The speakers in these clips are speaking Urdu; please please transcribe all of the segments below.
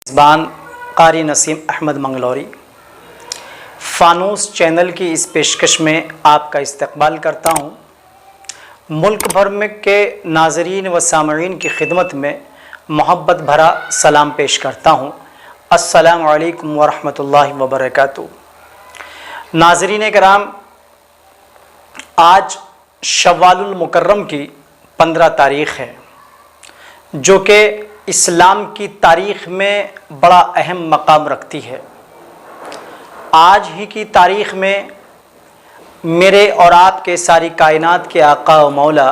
میزبان قاری نسیم احمد منگلوری فانوس چینل کی اس پیشکش میں آپ کا استقبال کرتا ہوں۔ ملک بھر میں کے ناظرین و سامعین کی خدمت میں محبت بھرا سلام پیش کرتا ہوں۔ السلام علیکم ورحمۃ اللہ وبرکاتہ۔ ناظرین کرام، آج شوال المکرم کی 15 تاریخ ہے، جو کہ اسلام کی تاریخ میں بڑا اہم مقام رکھتی ہے۔ آج ہی کی تاریخ میں میرے اور آپ کے ساری کائنات کے آقا و مولا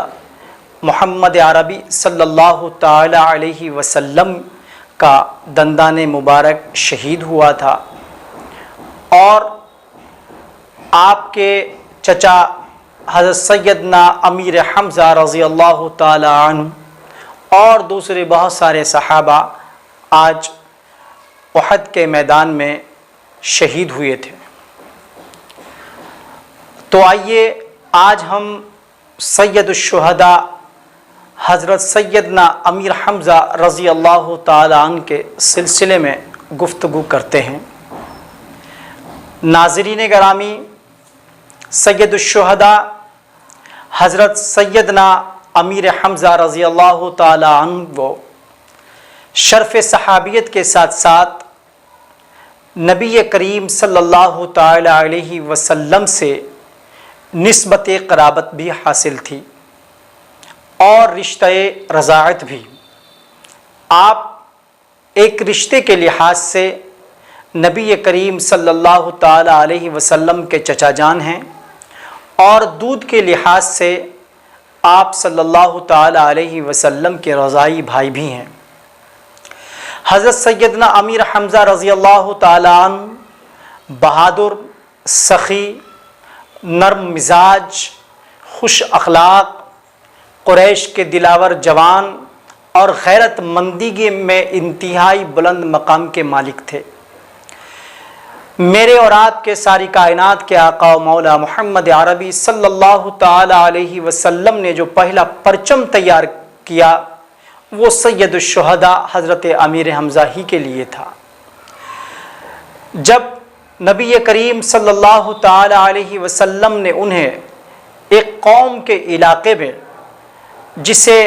محمد عربی صلی اللہ تعالی علیہ وسلم کا دندان مبارک شہید ہوا تھا، اور آپ کے چچا حضرت سیدنا امیر حمزہ رضی اللہ تعالی عنہ اور دوسرے بہت سارے صحابہ آج احد کے میدان میں شہید ہوئے تھے۔ تو آئیے آج ہم سید الشہداء حضرت سیدنا امیر حمزہ رضی اللہ تعالی عنہ کے سلسلے میں گفتگو کرتے ہیں۔ ناظرین گرامی، سید الشہداء حضرت سیدنا امیر حمزہ رضی اللہ تعالی عنہ وہ شرف صحابیت کے ساتھ ساتھ نبی کریم صلی اللہ تعالی علیہ وسلم سے نسبت قرابت بھی حاصل تھی اور رشتہ رضاعت بھی۔ آپ ایک رشتے کے لحاظ سے نبی کریم صلی اللہ تعالی علیہ وسلم کے چچا جان ہیں، اور دودھ کے لحاظ سے آپ صلی اللہ تعالی علیہ وسلم کے رضاعی بھائی بھی ہیں۔ حضرت سیدنا امیر حمزہ رضی اللہ تعالی عنہ بہادر، سخی، نرم مزاج، خوش اخلاق، قریش کے دلاور جوان اور غیرت مندی میں انتہائی بلند مقام کے مالک تھے۔ میرے اور آپ کے ساری کائنات کے آقا و مولا محمد عربی صلی اللہ تعالی علیہ وسلم نے جو پہلا پرچم تیار کیا وہ سید الشہداء حضرت امیر حمزہ ہی کے لیے تھا۔ جب نبی کریم صلی اللہ تعالی علیہ وسلم نے انہیں ایک قوم کے علاقے میں، جسے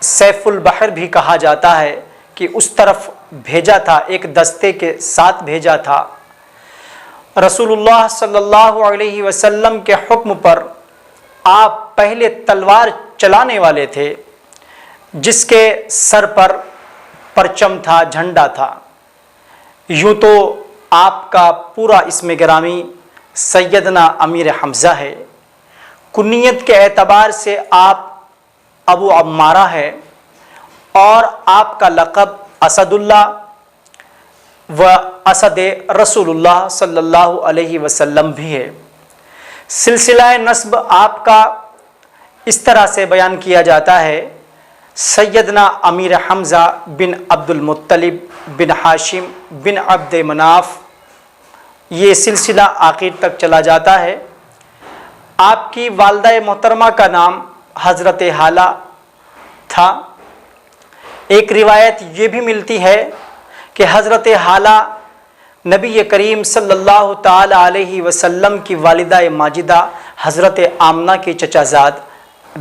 سیف البحر بھی کہا جاتا ہے، کہ اس طرف بھیجا تھا، ایک دستے کے ساتھ بھیجا تھا، رسول اللہ صلی اللہ علیہ وسلم کے حکم پر آپ پہلے تلوار چلانے والے تھے، جس کے سر پر پرچم تھا، جھنڈا تھا۔ یوں تو آپ کا پورا اسم گرامی سیدنا امیر حمزہ ہے، کنیت کے اعتبار سے آپ ابو عمارہ ہے، اور آپ کا لقب اسد اللہ و اسد رسول اللہ صلی اللہ علیہ وسلم بھی ہے۔ سلسلہ نسب آپ کا اس طرح سے بیان کیا جاتا ہے: سیدنا امیر حمزہ بن عبد المطلب بن ہاشم بن عبد مناف، یہ سلسلہ آخر تک چلا جاتا ہے۔ آپ کی والدہ محترمہ کا نام حضرت حالہ تھا۔ ایک روایت یہ بھی ملتی ہے کہ حضرت حالہ نبی کریم صلی اللہ تعالی علیہ وسلم کی والدہ ماجدہ حضرت آمنہ کی چچا زاد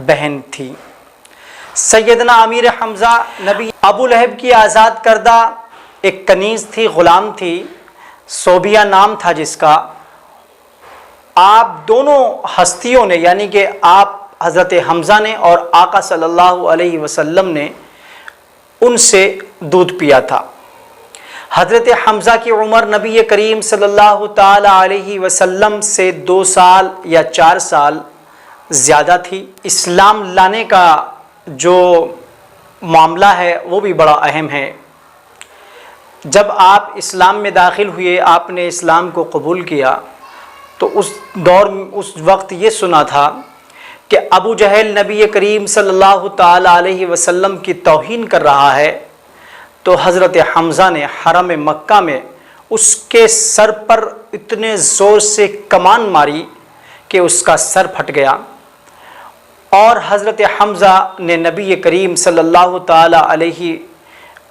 بہن تھی۔ سیدنا امیر حمزہ نبی ابو لہب کی آزاد کردہ ایک کنیز تھی، غلام تھی، صوبیہ نام تھا جس کا۔ آپ دونوں ہستیوں نے، یعنی کہ آپ حضرت حمزہ نے اور آقا صلی اللہ علیہ وسلم نے ان سے دودھ پیا تھا۔ حضرت حمزہ کی عمر نبی کریم صلی اللہ تعالی علیہ وسلم سے 2 سال یا 4 سال زیادہ تھی۔ اسلام لانے کا جو معاملہ ہے وہ بھی بڑا اہم ہے۔ جب آپ اسلام میں داخل ہوئے، آپ نے اسلام کو قبول کیا، تو اس وقت یہ سنا تھا کہ ابو جہل نبی کریم صلی اللہ تعالی علیہ وسلم کی توہین کر رہا ہے، تو حضرت حمزہ نے حرم مکہ میں اس کے سر پر اتنے زور سے کمان ماری کہ اس کا سر پھٹ گیا، اور حضرت حمزہ نے نبی کریم صلی اللہ تعالی علیہ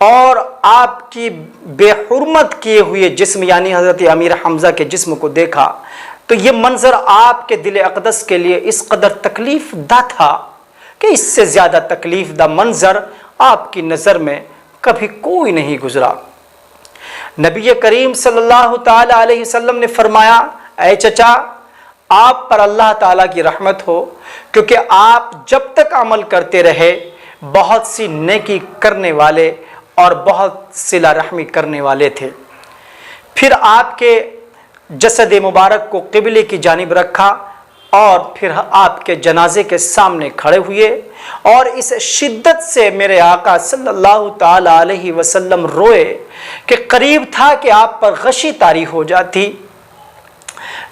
اور آپ کی بے حرمت کیے ہوئے جسم یعنی حضرت امیر حمزہ کے جسم کو دیکھا تو یہ منظر آپ کے دل اقدس کے لیے اس قدر تکلیف دہ تھا کہ اس سے زیادہ تکلیف دہ منظر آپ کی نظر میں کبھی کوئی نہیں گزرا۔ نبی کریم صلی اللہ تعالی علیہ وسلم نے فرمایا، اے چچا، آپ پر اللہ تعالیٰ کی رحمت ہو، کیونکہ آپ جب تک عمل کرتے رہے بہت سی نیکی کرنے والے اور بہت صلہ رحمی کرنے والے تھے۔ پھر آپ کے جسد مبارک کو قبلے کی جانب رکھا اور پھر آپ کے جنازے کے سامنے کھڑے ہوئے اور اس شدت سے میرے آقا صلی اللہ تعالی علیہ وسلم روئے کہ قریب تھا کہ آپ پر غشی طاری ہو جاتی۔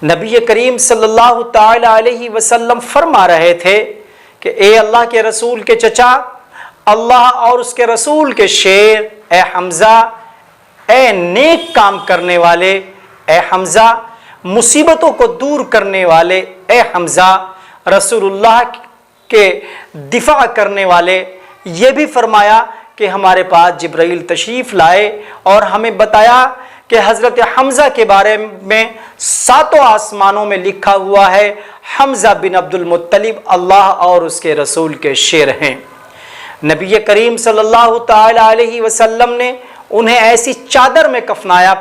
نبی کریم صلی اللہ تعالی علیہ وسلم فرما رہے تھے کہ اے اللہ کے رسول کے چچا، اللہ اور اس کے رسول کے شیر، اے حمزہ، اے نیک کام کرنے والے، اے حمزہ، مصیبتوں کو دور کرنے والے، اے حمزہ، رسول اللہ کے دفاع کرنے والے۔ یہ بھی فرمایا کہ ہمارے پاس جبرائیل تشریف لائے اور ہمیں بتایا کہ حضرت حمزہ کے بارے میں 7 آسمانوں میں لکھا ہوا ہے، حمزہ بن عبد المطلب اللہ اور اس کے رسول کے شیر ہیں۔ نبی کریم صلی اللہ تعالی علیہ وسلم نے انہیں ایسی چادر میں کفنایا،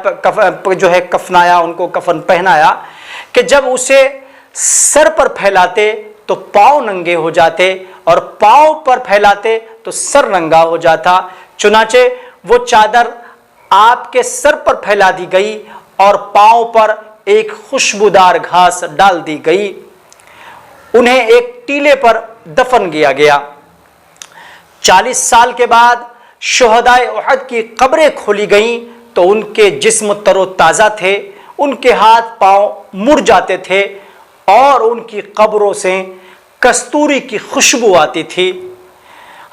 ان کو کفن پہنایا کہ جب اسے سر پر پھیلاتے تو پاؤں ننگے ہو جاتے اور پاؤں پر پھیلاتے تو سر ننگا ہو جاتا۔ چنانچہ وہ چادر آپ کے سر پر پھیلا دی گئی اور پاؤں پر ایک خوشبودار گھاس ڈال دی گئی۔ انہیں ایک ٹیلے پر دفن کیا گیا۔ 40 سال کے بعد شہدائے احد کی قبریں کھولی گئیں تو ان کے جسم تر و تازہ تھے، ان کے ہاتھ پاؤں مڑ جاتے تھے اور ان کی قبروں سے کستوری کی خوشبو آتی تھی۔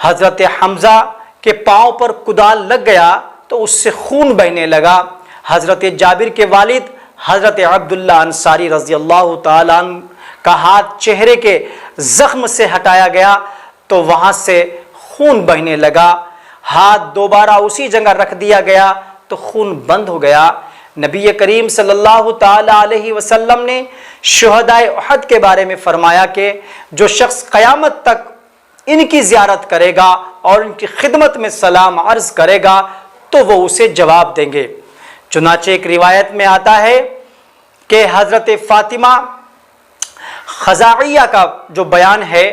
حضرت حمزہ کے پاؤں پر کدال لگ گیا تو اس سے خون بہنے لگا۔ حضرت جابر کے والد حضرت عبداللہ انصاری رضی اللہ تعالیٰ عنہ کا ہاتھ چہرے کے زخم سے ہٹایا گیا تو وہاں سے خون بہنے لگا۔ ہاتھ دوبارہ اسی جگہ رکھ دیا گیا تو خون بند ہو گیا۔ نبی کریم صلی اللہ تعالی علیہ وسلم نے شہدائے احد کے بارے میں فرمایا کہ جو شخص قیامت تک ان کی زیارت کرے گا اور ان کی خدمت میں سلام عرض کرے گا تو وہ اسے جواب دیں گے۔ چنانچہ ایک روایت میں آتا ہے کہ حضرت فاطمہ خزاعیہ کا جو بیان ہے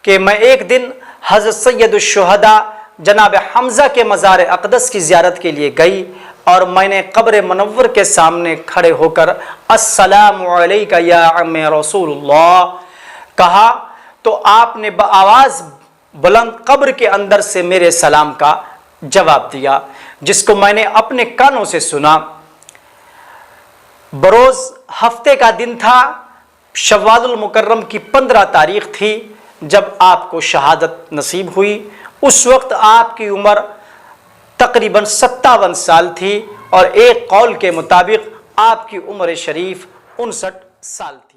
کہ میں ایک دن حضرت سید الشہداء جناب حمزہ کے مزار اقدس کی زیارت کے لیے گئی اور میں نے قبر منور کے سامنے کھڑے ہو کر السلام علیکہ یا عم رسول اللہ کہا تو آپ نے بآواز بلند قبر کے اندر سے میرے سلام کا جواب دیا، جس کو میں نے اپنے کانوں سے سنا۔ بروز ہفتے کا دن تھا، شوال المکرم کی 15 تاریخ تھی جب آپ کو شہادت نصیب ہوئی۔ اس وقت آپ کی عمر تقریباً 57 سال تھی اور ایک قول کے مطابق آپ کی عمر شریف 59 سال تھی۔